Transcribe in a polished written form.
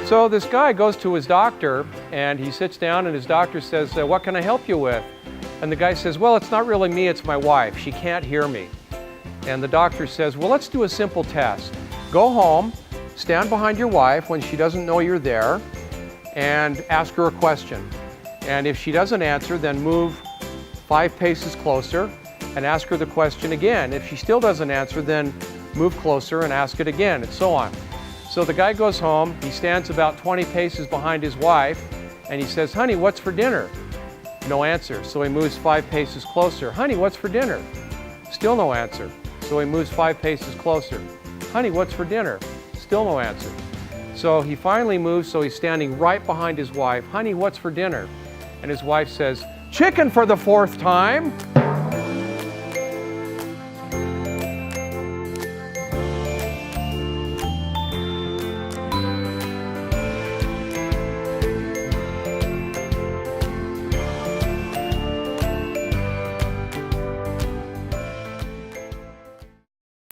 So this guy goes to his doctor and he sits down and his doctor says, what can I help you with? And the guy says, well, it's not really me, it's my wife. She can't hear me. And the doctor says, well, let's do a simple test. Go home, stand behind your wife when she doesn't know you're there, and ask her a question. And if she doesn't answer, then move 5 paces closer and ask her the question again. If she still doesn't answer, then move closer and ask it again, and so on. So the guy goes home, he stands about 20 paces behind his wife, and he says, honey, what's for dinner? No answer. So he moves 5 paces closer. Honey, what's for dinner? Still no answer. So he moves 5 paces closer. Honey, what's for dinner? Still no answer. So he finally moves, so he's standing right behind his wife. Honey, what's for dinner? And his wife says, chicken for the 4th time.